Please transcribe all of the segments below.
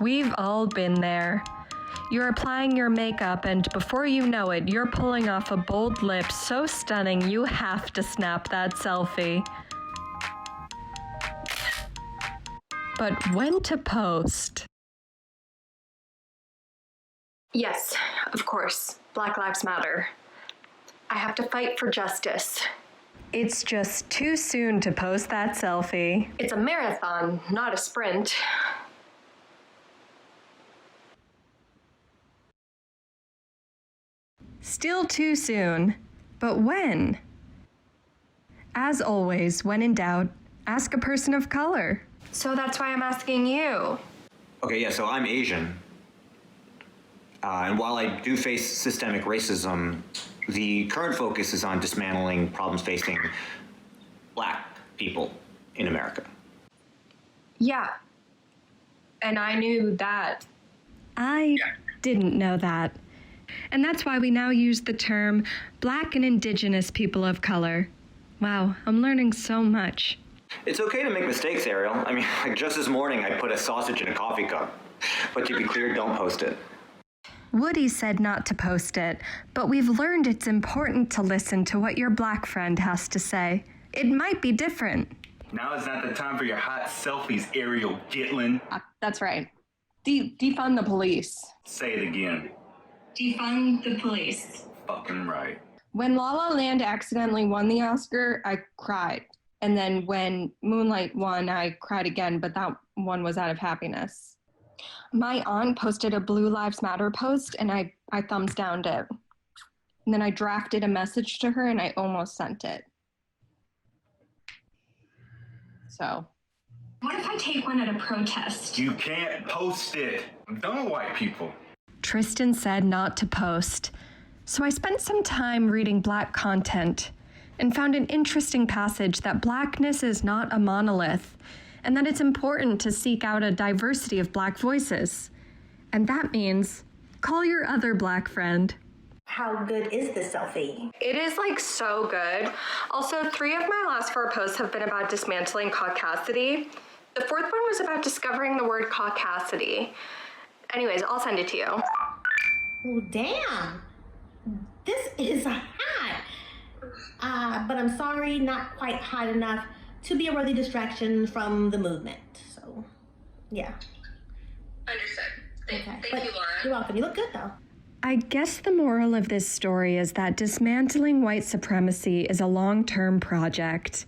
We've all been there. You're applying your makeup, and before you know it, you're pulling off a bold lip so stunning you have to snap that selfie. But when to post? Yes, of course. Black Lives Matter. I have to fight for justice. It's just too soon to post that selfie. It's a marathon, not a sprint. Still too soon, but when? As always, when in doubt, ask a person of color. So that's why I'm asking you. Okay, yeah, so I'm Asian. And while I do face systemic racism, the current focus is on dismantling problems facing Black people in America. Yeah. And I knew that. I didn't know that. And that's why we now use the term Black and Indigenous people of color. Wow, I'm learning so much. It's okay to make mistakes, Ariel. I mean, like just this morning, I put a sausage in a coffee cup. But to be clear, don't post it. Woody said not to post it, but we've learned it's important to listen to what your Black friend has to say. It might be different. Now is not the time for your hot selfies, Ariel Gitlin. That's right. Defund the police. Say it again. Defund the police. Fucking right. When La La Land accidentally won the Oscar, I cried. And then when Moonlight won, I cried again, but that one was out of happiness. My aunt posted a Blue Lives Matter post, and I thumbs downed it. And then I drafted a message to her, and I almost sent it. So. What if I take one at a protest? You can't post it. I'm done with white people. Tristan said not to post. So I spent some time reading Black content and found an interesting passage that Blackness is not a monolith, and that it's important to seek out a diversity of Black voices. And that means call your other Black friend. How good is this selfie? It is like so good. Also, 3 of my last 4 posts have been about dismantling caucasity. The 4th one was about discovering the word caucasity. Anyways, I'll send it to you. Oh, damn. This is hot. But I'm sorry, not quite hot enough to be a worthy distraction from the movement. So, yeah. Understood. Thank you, Laura. You're welcome. You look good, though. I guess the moral of this story is that dismantling white supremacy is a long-term project,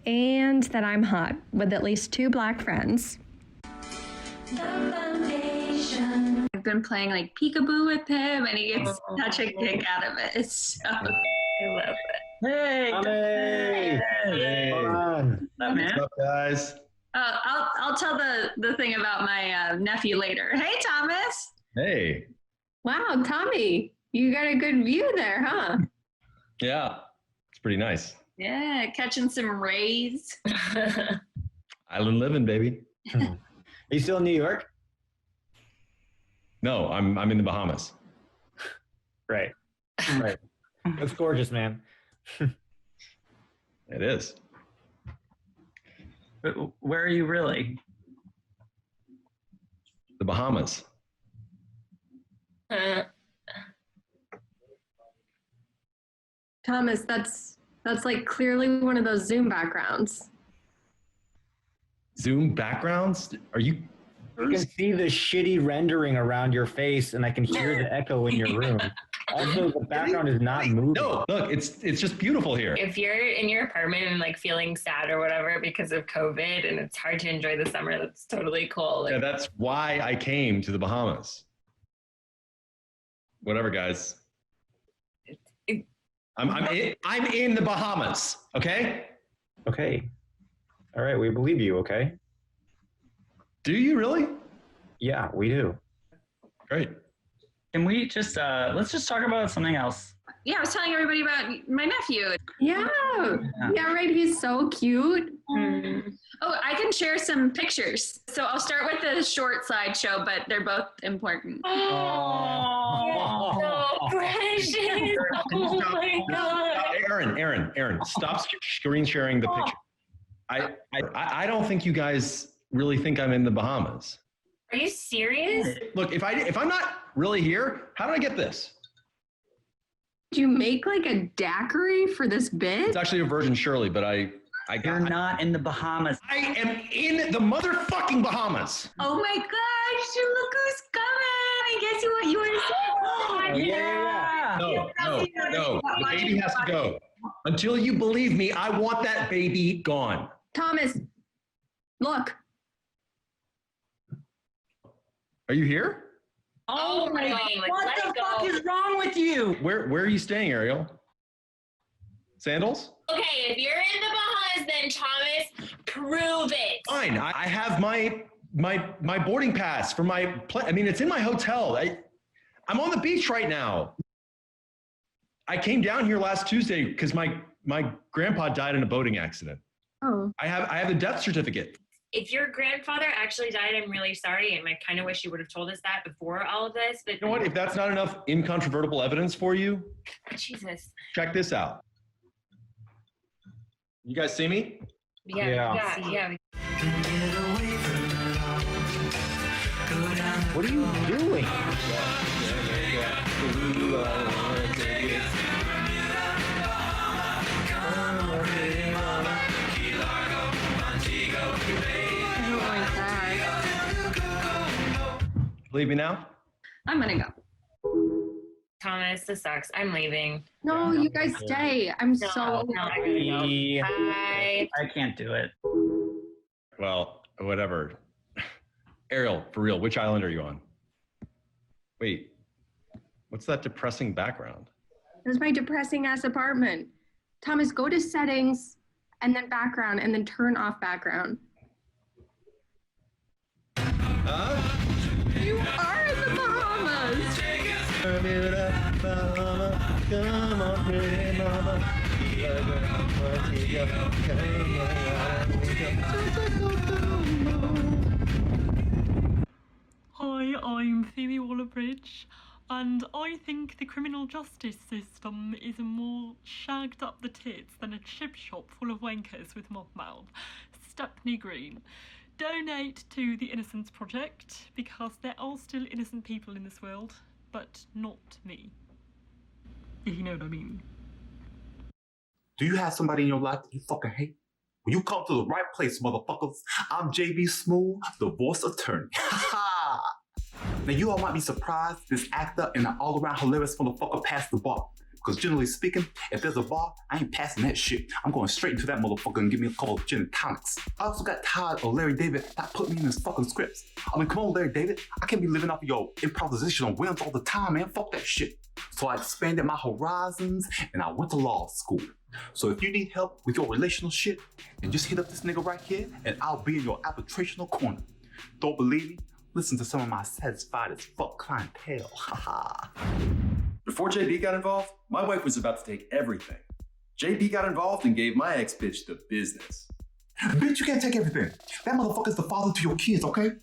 and that I'm hot with at least 2 Black friends. I've been playing like peekaboo with him, and he gets such a kick out of it. It's so, I love it. Hey, hey, Come on. What's up, guys? I'll tell the thing about my nephew later. Hey, Thomas. Hey. Wow, Tommy, you got a good view there, huh? Yeah, it's pretty nice. Yeah, catching some rays. Island living, baby. Are you still in New York? No, I'm in the Bahamas. Right. Right. Looks gorgeous, man. It is. Where are you really? The Bahamas. Thomas, that's like clearly one of those Zoom backgrounds. Zoom backgrounds? Are you? You can see the shitty rendering around your face, and I can hear the echo in your room. Also, the background is not moving. No, look, it's just beautiful here. If you're in your apartment and like feeling sad or whatever because of COVID and it's hard to enjoy the summer, that's totally cool. Like, Yeah, that's why I came to the Bahamas. Whatever, guys. I'm in the Bahamas. Okay. Okay. All right, we believe you. Okay. Do you really? Yeah, we do. Great. Can we just let's just talk about something else? Yeah, I was telling everybody about my nephew. Yeah, right. He's so cute. Oh, I can share some pictures. So I'll start with the short slideshow, but they're both important. oh, precious. Oh my God. Erin, stop screen sharing the picture. I don't think you guys really think I'm in the Bahamas. Are you serious? Look, if I'm not really here, how did I get this? Did you make like a daiquiri for this bit? It's actually a Virgin Shirley, but You're not in the Bahamas. I am in the motherfucking Bahamas. Oh my gosh, look who's coming. I guess you were saying. No. The baby has to go. Until you believe me, I want that baby gone. Thomas, look. Are you here? Oh my God. What the fuck is wrong with you? Where are you staying, Ariel? Sandals? Okay, if you're in the Bahamas, then Thomas, prove it. Fine. I have my boarding pass for my it's in my hotel. I'm on the beach right now. I came down here last Tuesday because my grandpa died in a boating accident. Oh. I have the death certificate. If your grandfather actually died, I'm really sorry, and I kind of wish you would have told us that before all of this. But You know what? If that's not enough incontrovertible evidence for you, Jesus. check this out. You guys see me? Yeah. What are you doing? Leave me now? I'm gonna go. Thomas, this sucks. I'm leaving. No, you guys stay. I'm so. I gotta go. Bye. I can't do it. Well, whatever. Ariel, for real, which island are you on? Wait, what's that depressing background? That's my depressing ass apartment. Thomas, go to settings and then background and then turn off background. You are in the Bahamas. Come on, pretty mama. Hi, I'm Phoebe Waller-Bridge, and I think the criminal justice system is more shagged up the tits than a chip shop full of wankers with mob mouth. Stepney Green. Donate to the Innocence Project, because there are still innocent people in this world, but not me. If you know what I mean. Do you have somebody in your life that you fucking hate? Well, you come to the right place, motherfuckers. I'm JB Smooth, divorce attorney. Now, you all might be surprised this actor and an all-around hilarious motherfucker passed the bar. Because generally speaking, if there's a bar, I ain't passing that shit. I'm going straight into that motherfucker and give me a couple of gin and tonics. I also got tired of Larry David not putting me in his fucking scripts. I mean, come on, Larry David. I can't be living off of your improvisational whims all the time, man. Fuck that shit. So I expanded my horizons and I went to law school. So if you need help with your relational shit, then just hit up this nigga right here and I'll be in your arbitrational corner. Don't believe me? Listen to some of my satisfied as fuck clientele. Haha. Before JB got involved, my wife was about to take everything. JB got involved and gave my ex-bitch the business. Bitch, you can't take everything. That motherfucker's the father to your kids, okay?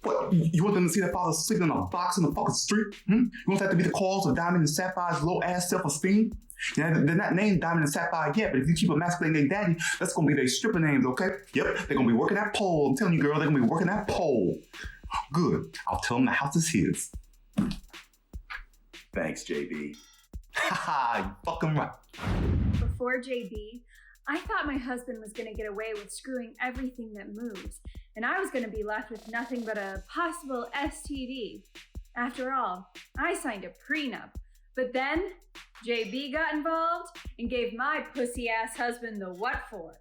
What, you want them to see their father sleeping in a box in the fucking street? You want that to be the cause of Diamond and Sapphire's low-ass self-esteem? Yeah, they're not named Diamond and Sapphire yet, but if you keep emasculating their daddy, that's gonna be their stripper names, okay? Yep, they're gonna be working that pole. I'm telling you, girl, they're gonna be working that pole. Good. I'll tell them the house is his. Thanks, JB. Haha, you fucking right. Before JB, I thought my husband was going to get away with screwing everything that moves, and I was going to be left with nothing but a possible STD. After all, I signed a prenup, but then JB got involved and gave my pussy-ass husband the what for.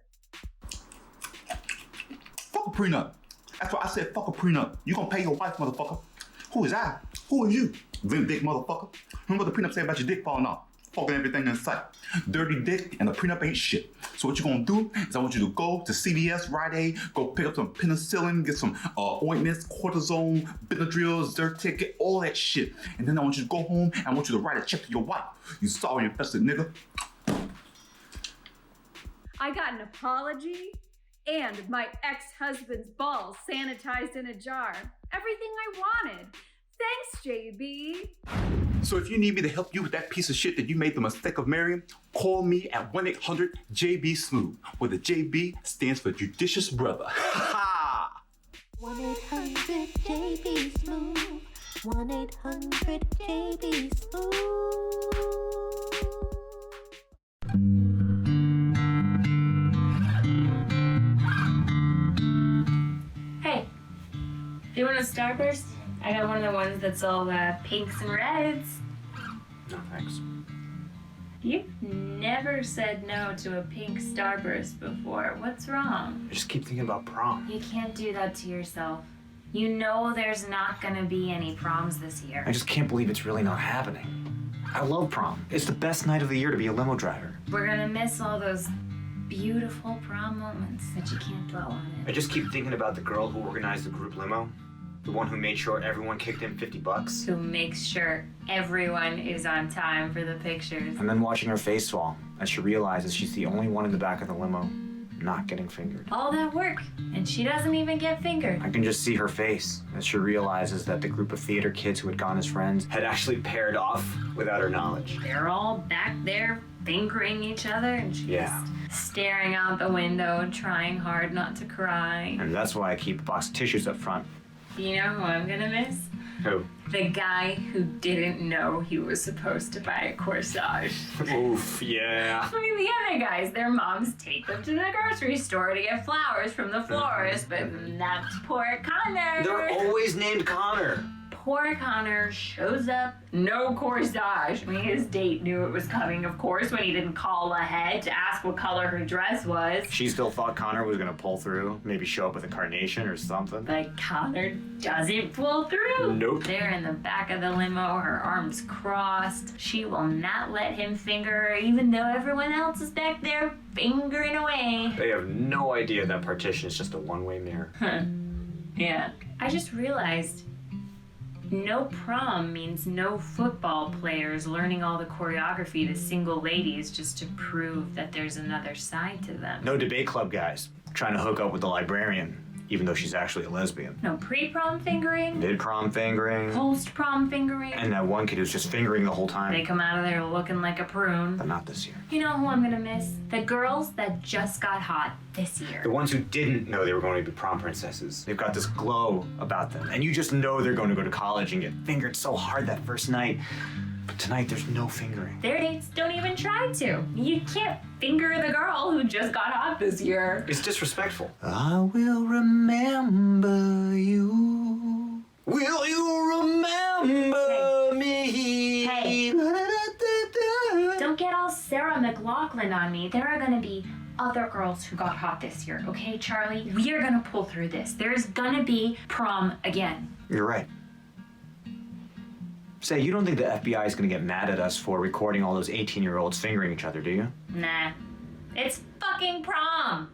Fuck a prenup. That's why I said fuck a prenup. You gonna pay your wife, motherfucker. Who is I? Who are you? Limp dick motherfucker. Remember what the prenup say about your dick falling off? Fucking everything in sight. Dirty dick and the prenup ain't shit. So what you gonna do is I want you to go to CVS, Rite Aid, go pick up some penicillin, get some ointments, cortisone, Benadryl, Zyrtec, get all that shit. And then I want you to go home and I want you to write a check to your wife. You sorry infested nigga. I got an apology and my ex-husband's balls sanitized in a jar. Everything I wanted. Thanks, JB. So if you need me to help you with that piece of shit that you made the mistake of marrying, call me at 1-800-JB-SMOOTH, where the JB stands for Judicious Brother. 1-800-JB-SMOOTH. 1-800-JB-SMOOTH. Hey, do you want a Starburst? I got one of the ones that's all pinks and reds. No, thanks. You've never said no to a pink Starburst before. What's wrong? I just keep thinking about prom. You can't do that to yourself. You know there's not gonna be any proms this year. I just can't believe it's really not happening. I love prom. It's the best night of the year to be a limo driver. We're gonna miss all those beautiful prom moments that you can't dwell on it. I just keep thinking about the girl who organized the group limo. The one who made sure everyone kicked in $50. Who makes sure everyone is on time for the pictures. And then watching her face fall as she realizes she's the only one in the back of the limo not getting fingered. All that work, and she doesn't even get fingered. I can just see her face as she realizes that the group of theater kids who had gone as friends had actually paired off without her knowledge. They're all back there fingering each other, and she's just staring out the window, trying hard not to cry. And that's why I keep a box of tissues up front. You know who I'm gonna miss? Who? The guy who didn't know he was supposed to buy a corsage. Oof, yeah. I mean, the other guys, their moms take them to the grocery store to get flowers from the florist, but that's poor Connor. They're always named Connor. Poor Connor shows up, no corsage. I mean, his date knew it was coming, of course, when he didn't call ahead to ask what color her dress was. She still thought Connor was gonna pull through, maybe show up with a carnation or something. But Connor doesn't pull through. Nope. There in the back of the limo, her arms crossed. She will not let him finger her, even though everyone else is back there fingering away. They have no idea that partition is just a one-way mirror. Yeah. I just realized no prom means no football players learning all the choreography to single ladies just to prove that there's another side to them. No debate club guys trying to hook up with the librarian, even though she's actually a lesbian. No pre-prom fingering. Mid-prom fingering. Post-prom fingering. And that one kid who's just fingering the whole time. They come out of there looking like a prune. But not this year. You know who I'm gonna miss? The girls that just got hot this year. The ones who didn't know they were going to be prom princesses. They've got this glow about them. And you just know they're going to go to college and get fingered so hard that first night. But tonight, there's no fingering. Their dates don't even try to. You can't finger the girl who just got hot this year. It's disrespectful. I will remember you. Will you remember me? Hey. Don't get all Sarah McLachlan on me. There are gonna be other girls who got hot this year, okay, Charlie? We are gonna pull through this. There's gonna be prom again. You're right. Say, you don't think the FBI is going to get mad at us for recording all those 18-year-olds fingering each other, do you? Nah. It's fucking prom!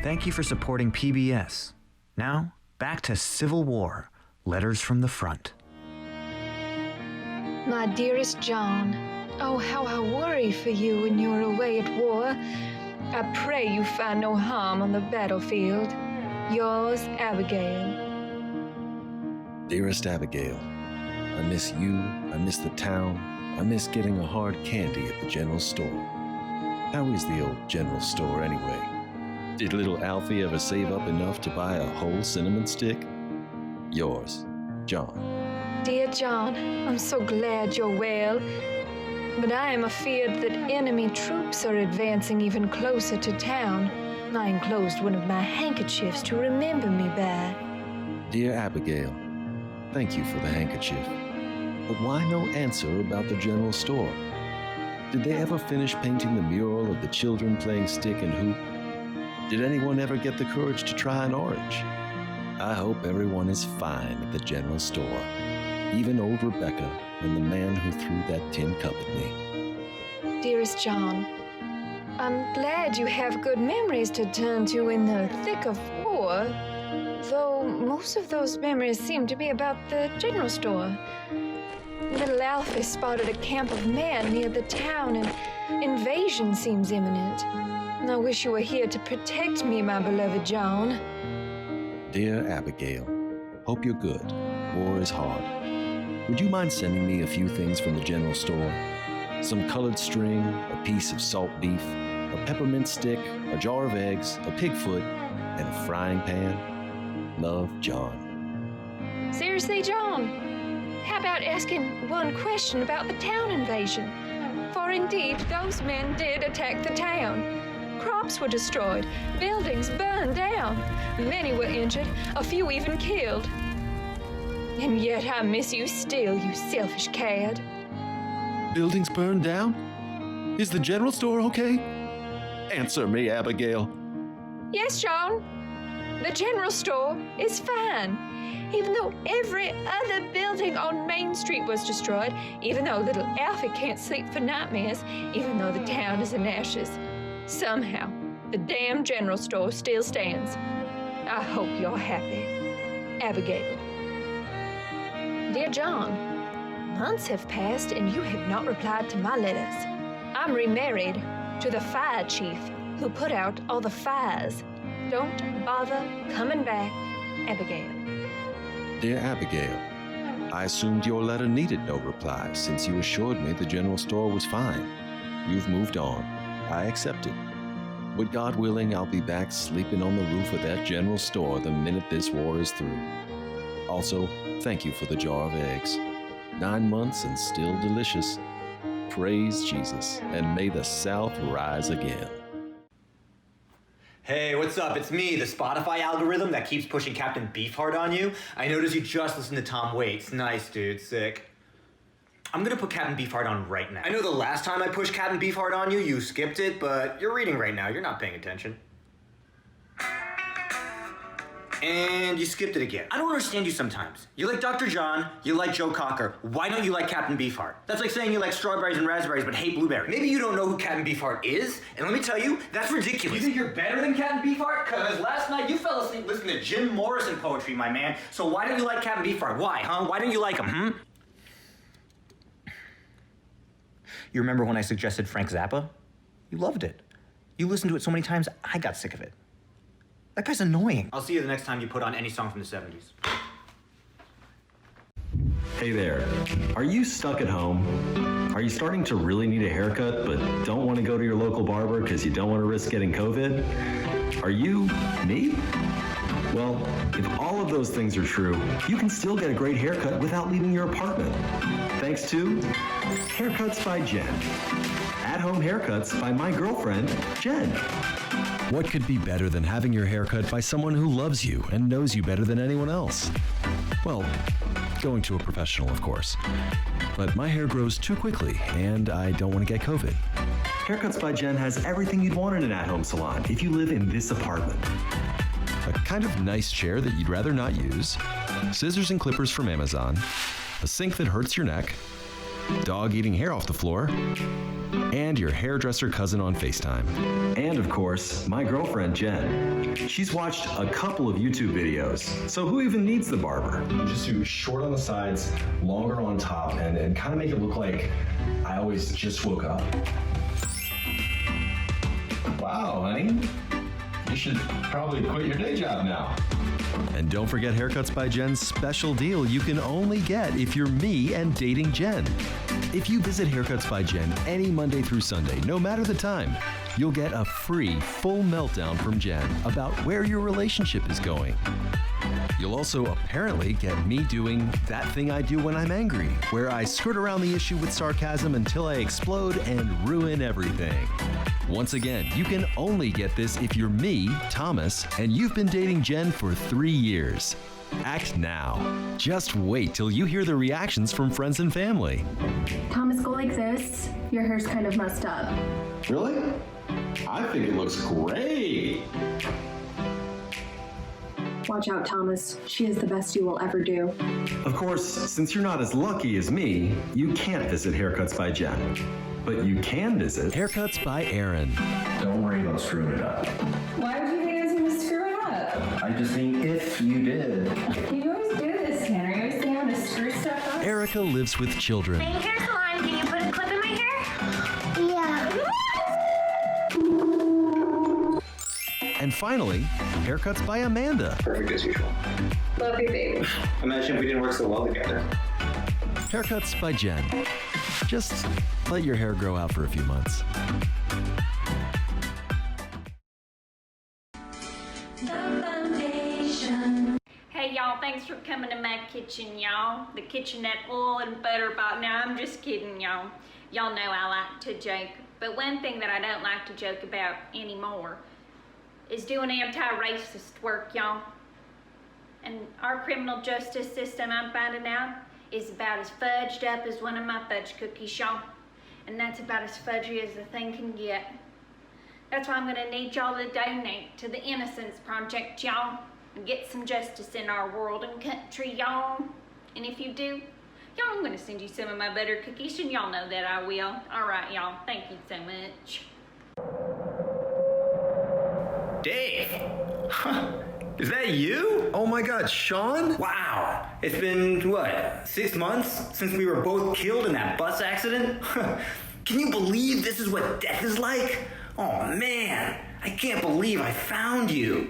Thank you for supporting PBS. Now, back to Civil War, Letters from the Front. My dearest John, oh, how I worry for you when you're away at war. I pray you find no harm on the battlefield. Yours, Abigail. Dearest Abigail, I miss you, I miss the town, I miss getting a hard candy at the general store. How is the old general store anyway? Did little Alfie ever save up enough to buy a whole cinnamon stick? Yours, John. Dear John, I'm so glad you're well, but I am afeard that enemy troops are advancing even closer to town. I enclosed one of my handkerchiefs to remember me by. Dear Abigail, thank you for the handkerchief. But why no answer about the general store? Did they ever finish painting the mural of the children playing stick and hoop? Did anyone ever get the courage to try an orange? I hope everyone is fine at the general store, even old Rebecca and the man who threw that tin cup at me. Dearest John, I'm glad you have good memories to turn to in the thick of war, though most of those memories seem to be about the general store. Little Alfie spotted a camp of men near the town, and invasion seems imminent. I wish you were here to protect me, my beloved John. Dear Abigail, hope you're good. War is hard. Would you mind sending me a few things from the general store? Some colored string, a piece of salt beef, a peppermint stick, a jar of eggs, a pig foot, and a frying pan. Love, John. Seriously, John, how about asking one question about the town invasion? For indeed, those men did attack the town. Crops were destroyed, buildings burned down. Many were injured, a few even killed. And yet I miss you still, you selfish cad. Buildings burned down? Is the general store okay? Answer me, Abigail. Yes, John. The general store is fine. Even though every other building on Main Street was destroyed, even though little Alfie can't sleep for nightmares, even though the town is in ashes, somehow the damn general store still stands. I hope you're happy. Abigail. Dear John, months have passed and you have not replied to my letters. I'm remarried to the fire chief who put out all the fires. Don't bother coming back, Abigail. Dear Abigail, I assumed your letter needed no reply since you assured me the general store was fine. You've moved on. I accept it. But God willing, I'll be back sleeping on the roof of that general store the minute this war is through. Also, thank you for the jar of eggs. 9 months and still delicious. Praise Jesus, and may the South rise again. Hey, what's up? It's me, the Spotify algorithm that keeps pushing Captain Beefheart on you. I noticed you just listened to Tom Waits. Nice, dude. Sick. I'm gonna put Captain Beefheart on right now. I know the last time I pushed Captain Beefheart on you, you skipped it, but you're reading right now. You're not paying attention. And you skipped it again. I don't understand you sometimes. You like Dr. John, you like Joe Cocker. Why don't you like Captain Beefheart? That's like saying you like strawberries and raspberries but hate blueberries. Maybe you don't know who Captain Beefheart is, and let me tell you, that's ridiculous. You think you're better than Captain Beefheart? Cause last night you fell asleep listening to Jim Morrison poetry, my man. So why don't you like Captain Beefheart? Why, huh? Why don't you like him, You remember when I suggested Frank Zappa? You loved it. You listened to it so many times, I got sick of it. That guy's annoying. I'll see you the next time you put on any song from the 70s. Hey there. Are you stuck at home? Are you starting to really need a haircut but don't want to go to your local barber because you don't want to risk getting COVID? Are you me? Well, if all of those things are true, you can still get a great haircut without leaving your apartment. Thanks to Haircuts by Jen. At-home haircuts by my girlfriend, Jen. What could be better than having your hair cut by someone who loves you and knows you better than anyone else? Well, going to a professional, of course. But my hair grows too quickly, and I don't want to get COVID. Haircuts by Jen has everything you'd want in an at-home salon if you live in this apartment. A kind of nice chair that you'd rather not use, scissors and clippers from Amazon, a sink that hurts your neck, dog eating hair off the floor, and your hairdresser cousin on FaceTime. And of course, my girlfriend Jen. She's watched a couple of YouTube videos, so who even needs the barber? You just do short on the sides, longer on top, and kind of make it look like I always just woke up. Wow, honey. You should probably quit your day job now. And don't forget Haircuts by Jen's special deal you can only get if you're me and dating Jen. If you visit Haircuts by Jen any Monday through Sunday, no matter the time, you'll get a free full meltdown from Jen about where your relationship is going. You'll also apparently get me doing that thing I do when I'm angry, where I skirt around the issue with sarcasm until I explode and ruin everything. Once again, you can only get this if you're me, Thomas, and you've been dating Jen for 3 years. Act now. Just wait till you hear the reactions from friends and family. Thomas, go like this. Your hair's kind of messed up. Really? I think it looks great. Watch out, Thomas. She is the best you will ever do. Of course, since you're not as lucky as me, you can't visit Haircuts by Jen. But you can visit Haircuts by Erin. Don't worry about screwing it up. Why would you think I was going to screw it up? I just think if you did. You always do this, Tanner. You always think I'm going to screw stuff up. Erica lives with children. Hey, hair salon, can you put a clip in my hair? Yeah. And finally, Haircuts by Amanda. Perfect as usual. Love you, baby. Imagine if we didn't work so well together. Haircuts by Jen. Just let your hair grow out for a few months. Hey y'all, thanks for coming to my kitchen, y'all. The kitchenette oil and butter bot. Now I'm just kidding, y'all. Y'all know I like to joke. But one thing that I don't like to joke about anymore is doing anti-racist work, y'all. And our criminal justice system, I'm finding out, is about as fudged up as one of my fudge cookies, y'all. And that's about as fudgy as the thing can get. That's why I'm gonna need y'all to donate to the Innocence Project, y'all, and get some justice in our world and country, y'all. And if you do, y'all, I'm gonna send you some of my butter cookies, and y'all know that I will. All right, y'all, thank you so much. Dave! Huh. Is that you? Oh my God, Sean? Wow. It's been, what, 6 months since we were both killed in that bus accident? Can you believe this is what death is like? Oh man, I can't believe I found you.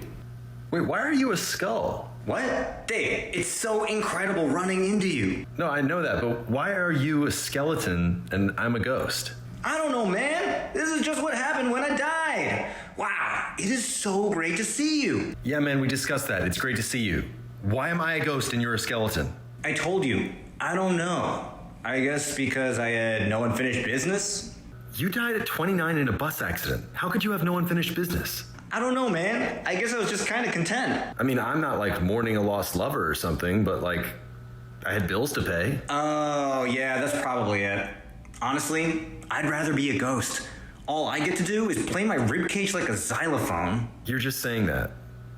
Wait, why are you a skull? What? Dave, it's so incredible running into you. No, I know that, but why are you a skeleton and I'm a ghost? I don't know, man. This is just what happened when I died. Wow, it is so great to see you. Yeah, man, we discussed that. It's great to see you. Why am I a ghost and you're a skeleton? I told you, I don't know. I guess because I had no unfinished business? You died at 29 in a bus accident. How could you have no unfinished business? I don't know, man. I guess I was just kind of content. I mean, I'm not like mourning a lost lover or something, but like, I had bills to pay. Oh, yeah, that's probably it. Honestly, I'd rather be a ghost. All I get to do is play my ribcage like a xylophone. You're just saying that.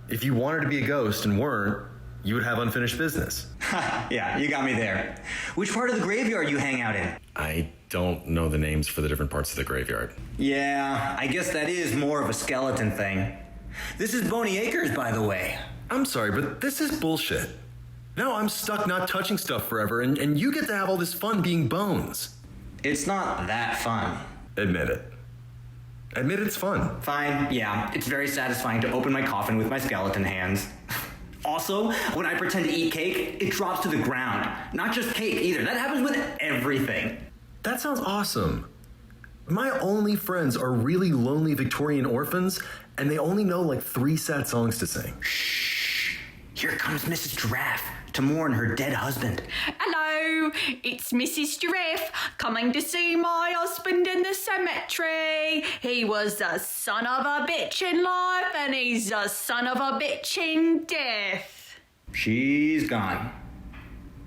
If you wanted to be a ghost and weren't, you would have unfinished business. Yeah, you got me there. Which part of the graveyard you hang out in? I don't know the names for the different parts of the graveyard. Yeah, I guess that is more of a skeleton thing. This is Boney Acres, by the way. I'm sorry, but this is bullshit. Now I'm stuck not touching stuff forever, and you get to have all this fun being Bones. It's not that fun. Admit it. Admit it's fun. Fine, yeah. It's very satisfying to open my coffin with my skeleton hands. Also, when I pretend to eat cake, it drops to the ground. Not just cake either. That happens with everything. That sounds awesome. My only friends are really lonely Victorian orphans, and they only know like 3 sad songs to sing. Shh. Here comes Mrs. Giraffe to mourn her dead husband. Hello, it's Mrs. Giraffe coming to see my husband in the cemetery. He was a son of a bitch in life and he's a son of a bitch in death. She's gone.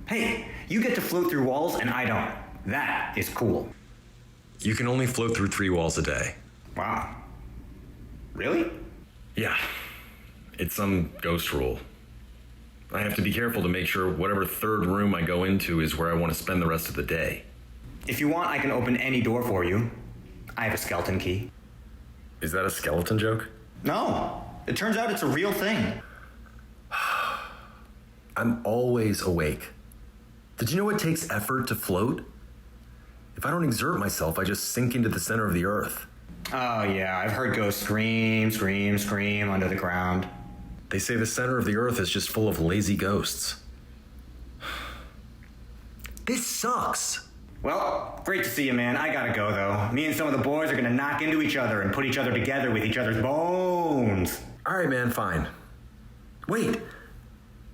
Hey, you get to float through walls and I don't. That is cool. You can only float through 3 walls a day. Wow. Really? Yeah. It's some ghost rule. I have to be careful to make sure whatever 3rd room I go into is where I want to spend the rest of the day. If you want, I can open any door for you. I have a skeleton key. Is that a skeleton joke? No. It turns out it's a real thing. I'm always awake. Did you know it takes effort to float? If I don't exert myself, I just sink into the center of the earth. Oh, yeah. I've heard ghosts scream, scream, scream under the ground. They say the center of the earth is just full of lazy ghosts. This sucks. Well, great to see you, man. I gotta go, though. Me and some of the boys are gonna knock into each other and put each other together with each other's bones. All right, man, fine. Wait,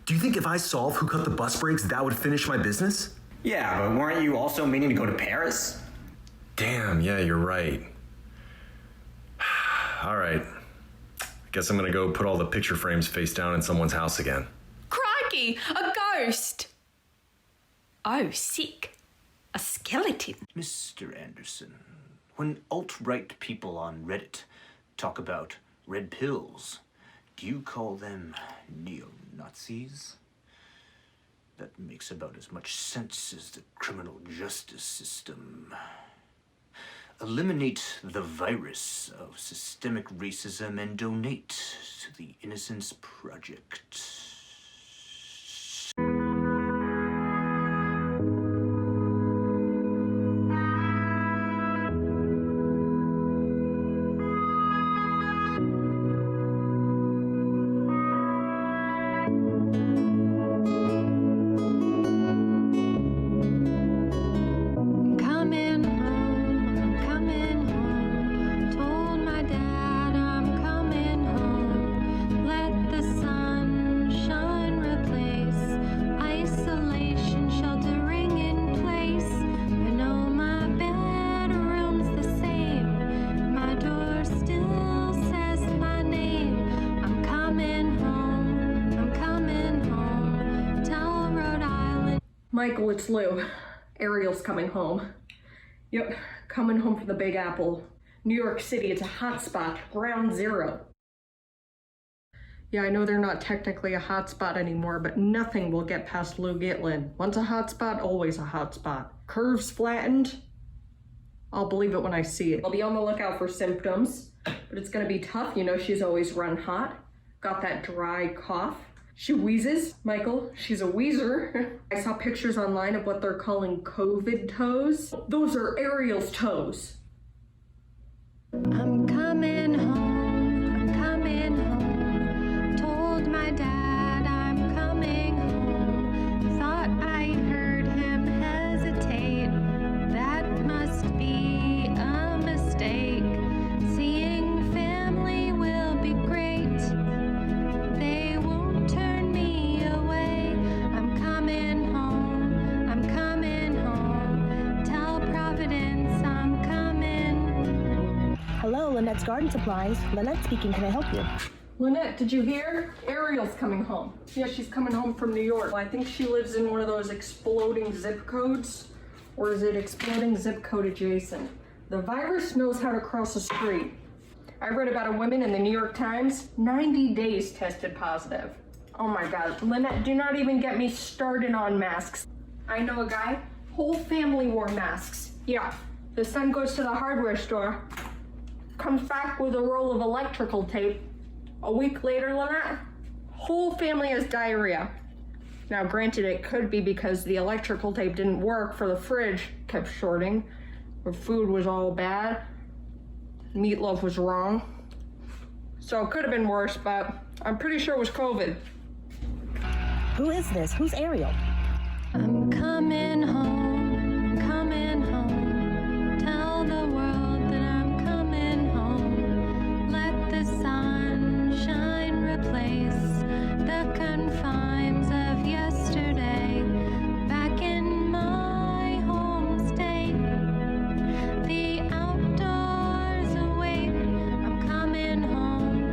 do you think if I solve who cut the bus brakes, that would finish my business? Yeah, but weren't you also meaning to go to Paris? Damn, yeah, you're right. All right. I guess I'm gonna go put all the picture frames face down in someone's house again. Crikey, a ghost! Oh, sick. A skeleton. Mr. Anderson, when alt-right people on Reddit talk about red pills, do you call them neo-Nazis? That makes about as much sense as the criminal justice system. Eliminate the virus of systemic racism and donate to the Innocence Project. Michael, it's Lou. Ariel's coming home. Yep, coming home from the Big Apple. New York City, it's a hot spot, ground zero. Yeah, I know they're not technically a hot spot anymore, but nothing will get past Lou Gitlin. Once a hot spot, always a hot spot. Curves flattened, I'll believe it when I see it. I'll be on the lookout for symptoms, but it's gonna be tough. You know, she's always run hot. Got that dry cough. She wheezes, Michael. She's a wheezer. I saw pictures online of what they're calling COVID toes. Those are Ariel's toes. I'm coming home, I'm coming home. Told my dad I'm coming home. Thought I heard him hesitate. That must be a mistake. Seeing family will be great. They won't turn me away. I'm coming home, I'm coming home. Tell Providence I'm coming. Hello, Lynette's Garden Supplies. Lynette speaking, can I help you? Lynette, did you hear? Ariel's coming home. Yeah, she's coming home from New York. I think she lives in one of those exploding zip codes. Or is it exploding zip code adjacent? The virus knows how to cross a street. I read about a woman in the New York Times, 90 days tested positive. Oh my God, Lynette, do not even get me started on masks. I know a guy, whole family wore masks. Yeah, the son goes to the hardware store, comes back with a roll of electrical tape. A week later, Lynette, whole family has diarrhea. Now, granted, it could be because the electrical tape didn't work for the fridge, kept shorting, or food was all bad, meatloaf was wrong. So it could have been worse, but I'm pretty sure it was COVID. Who is this? Who's Ariel? I'm coming home, I'm coming home. Tell the world that I'm coming home. Let the sunshine replace the confines of yesterday. Back in my home state, the outdoors await. I'm coming home,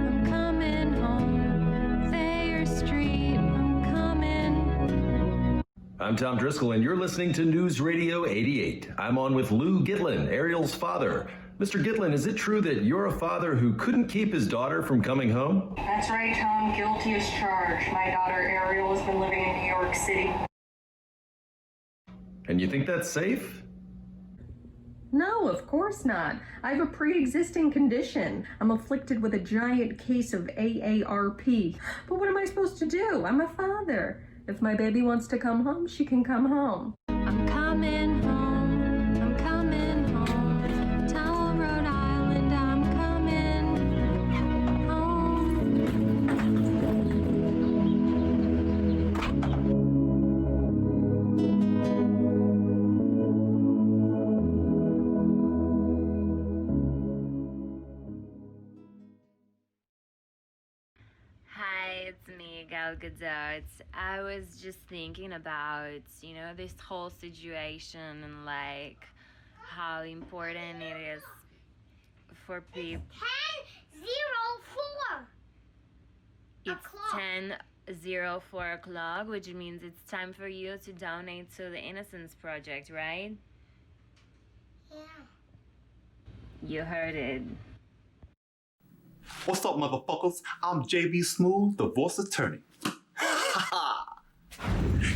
I'm coming home. Thayer Street, I'm coming. I'm Tom Driscoll, and you're listening to News Radio 88. I'm on with Lou Gitlin, Ariel's father. Mr. Gitlin, is it true that you're a father who couldn't keep his daughter from coming home? That's right, Tom. Guilty as charged. My daughter Ariel has been living in New York City. And you think that's safe? No, of course not. I have a pre-existing condition. I'm afflicted with a giant case of AARP. But what am I supposed to do? I'm a father. If my baby wants to come home, she can come home. I'm coming home. I'm coming home. Tell Rhode Island I'm coming home. Hi, it's me, Gal Gadot. I was just thinking about, this whole situation and like how important it is for people. 10:04. It's 10:04 o'clock, which means it's time for you to donate to the Innocence Project, right? Yeah. You heard it. What's up, motherfuckers? I'm JB Smooth, divorce attorney.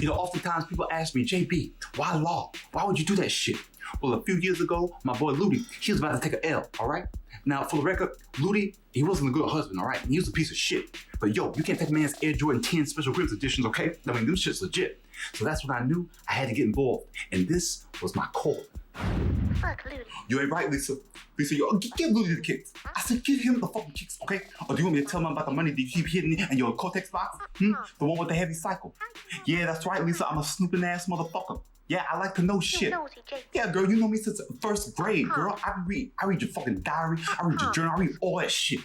Oftentimes people ask me, JB, why law? Why would you do that shit? Well, a few years ago, my boy Ludi, he was about to take an L, all right? Now, for the record, Ludi, he wasn't a good husband, all right? He was a piece of shit. But yo, you can't take a man's Air Jordan 10 Special Rims editions, okay? I mean, them shit's legit. So that's when I knew I had to get involved. And this was my call. Fuck Ludi. You ain't right, Lisa. Lisa, give Ludi the kicks. I said, give him the fucking kicks, okay? Or do you want me to tell him about the money that you keep hidden in your Cortex box? The one with the heavy cycle. Yeah, that's right, Lisa. I'm a snooping ass motherfucker. Yeah, I like to know shit. Yeah, girl, you know me since first grade, girl. I read your fucking diary. I read your journal. I read all that shit.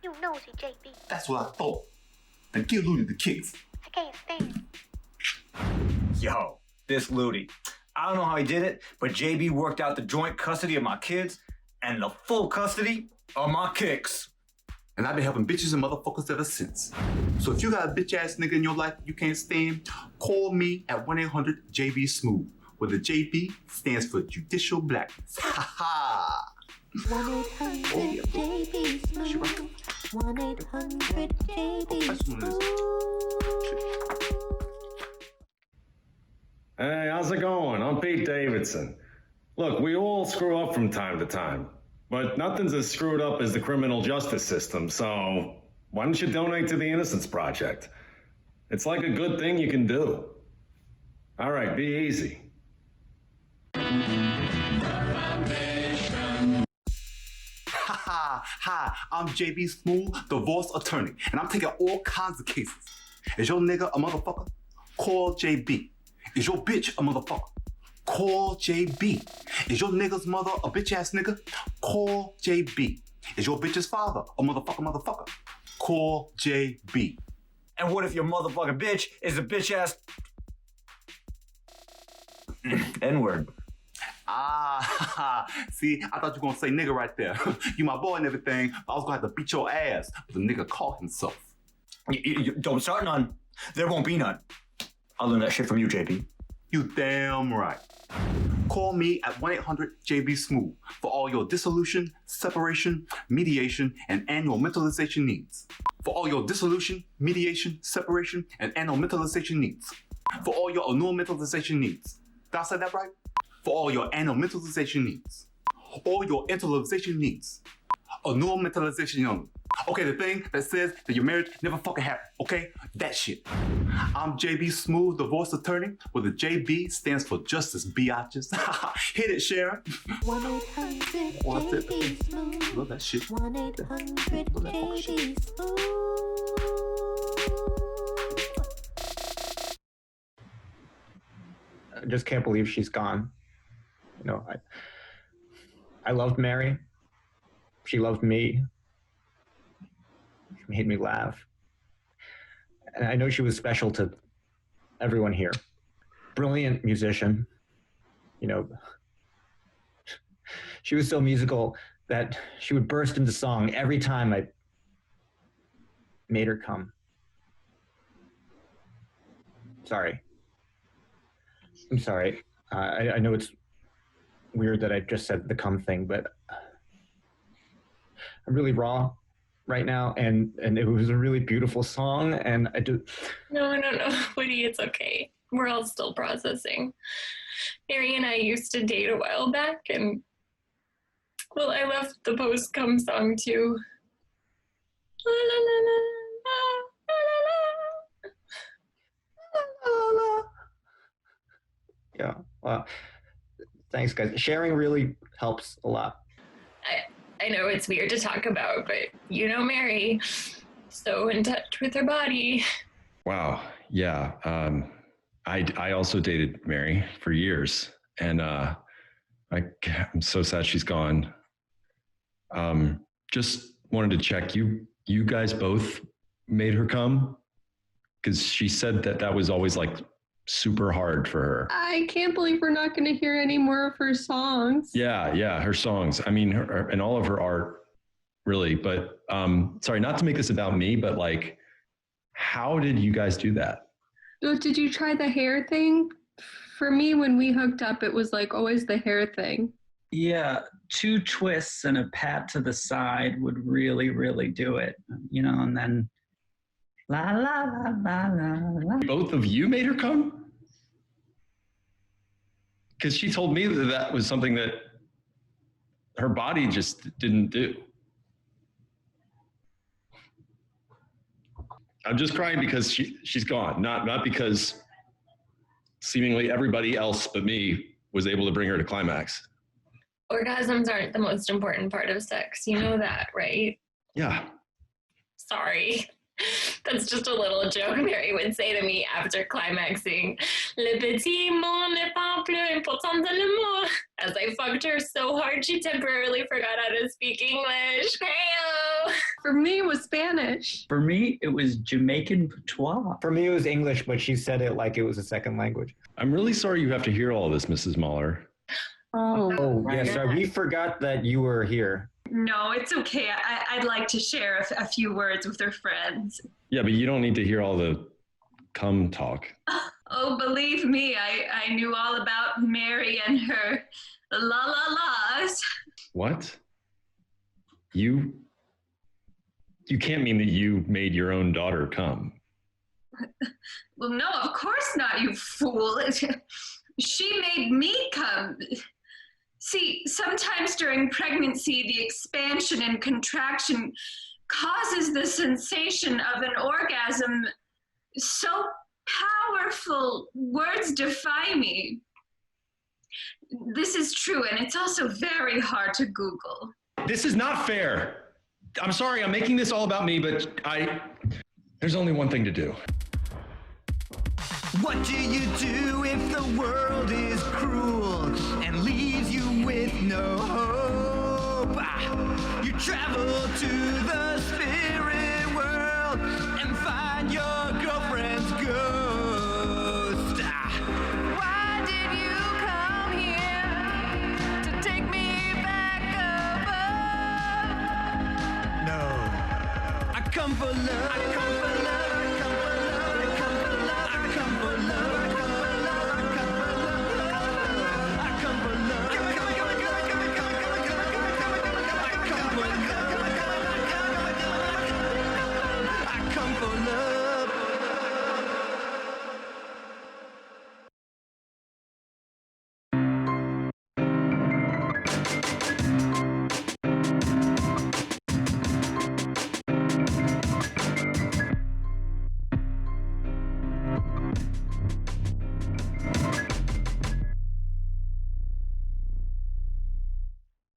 You nosy, JB. That's what I thought. Now give Ludi the kicks. I can't stand it. Yo, this Ludi. I don't know how he did it, but JB worked out the joint custody of my kids and the full custody of my kicks. And I've been helping bitches and motherfuckers ever since. So if you got a bitch ass nigga in your life you can't stand, call me at 1-800-JB-SMOOTH, where the JB stands for Judicial Blackness. Ha ha! 1-800-JB-SMOOTH. 1-800-JB-SMOOTH. Hey, how's it going? I'm Pete Davidson. Look, we all screw up from time to time, but nothing's as screwed up as the criminal justice system, so why don't you donate to the Innocence Project? It's like a good thing you can do. All right, be easy. Hi, I'm JB Smooth, divorce attorney, and I'm taking all kinds of cases. Is your nigga a motherfucker? Call JB. Is your bitch a motherfucker? Call JB. Is your nigga's mother a bitch ass nigga? Call JB. Is your bitch's father a motherfucker? Call JB. And what if your motherfucking bitch is a bitch ass N-word? See, I thought you were gonna say nigga right there. You my boy and everything, but I was gonna have to beat your ass, but the nigga called himself. You don't start none. There won't be none. I'll learn that shit from you, JB. You damn right. Call me at 1-800-JB-SMOOTH for all your dissolution, separation, mediation, and annual mentalization needs. For all your dissolution, mediation, separation, and annual mentalization needs. For all your annual mentalization needs. Did I say that right? For all your annual mentalization needs. All your internalization needs. Annual mentalization only. Okay, the thing that says that your marriage never fucking happened, okay? That shit. I'm JB Smooth, divorce attorney, where the JB stands for justice, biatches. Hit it, Sharon. 1-800-JB-SMOOTH. Love that shit. 1-800-JB-SMOOTH. I just can't believe she's gone. I loved Mary. She loved me. She made me laugh. And I know she was special to everyone here. Brilliant musician. She was so musical that she would burst into song every time I made her come. Sorry. I'm sorry. I know it's weird that I just said the come thing, but I'm really raw right now, and it was a really beautiful song, and I do. No, Woody, it's okay. We're all still processing. Mary and I used to date a while back, and Well, I left the post-cum song too. La, la, la, la, la, la, la, la. Yeah. Well, thanks, guys. Sharing really helps a lot. I know it's weird to talk about, but you know Mary, so in touch with her body. Wow. Yeah. I also dated Mary for years, and I'm so sad she's gone. Just wanted to check, you guys both made her come? Because she said that was always like super hard for her. I can't believe we're not going to hear any more of her songs. Yeah, her songs. I mean, her, and all of her art, really. But sorry, not to make this about me, but like, how did you guys do that? Did you try the hair thing? For me, when we hooked up, it was like always the hair thing. Yeah, 2 twists and a pat to the side would really, really do it, and then la, la, la, la, la, la. Both of you made her come? Because she told me that was something that her body just didn't do. I'm just crying because she's gone, not because seemingly everybody else but me was able to bring her to climax. Orgasms aren't the most important part of sex. You know that, right? Yeah. Sorry. That's just a little joke Mary would say to me after climaxing. Le petit monde n'est pas plus important que l'amour. As I fucked her so hard, she temporarily forgot how to speak English. Hey-o. For me, it was Spanish. For me, it was Jamaican patois. For me, it was English, but she said it like it was a second language. I'm really sorry you have to hear all this, Mrs. Mahler. Oh, yes, sorry. We forgot that you were here. No, it's okay. I'd like to share a few words with her friends. Yeah, but you don't need to hear all the cum talk. Oh, believe me, I knew all about Mary and her la-la-las. What? You can't mean that you made your own daughter come. Well, no, of course not, you fool. She made me come. See, sometimes during pregnancy, the expansion and contraction causes the sensation of an orgasm so powerful, words defy me. This is true, and it's also very hard to Google. This is not fair. I'm sorry, I'm making this all about me, but there's only one thing to do. What do you do if the world is cruel and leaves you with no hope? You travel to the spirit world and find your girlfriend's ghost. Why did you come here to take me back above? No, I come for love. I come for love. Love.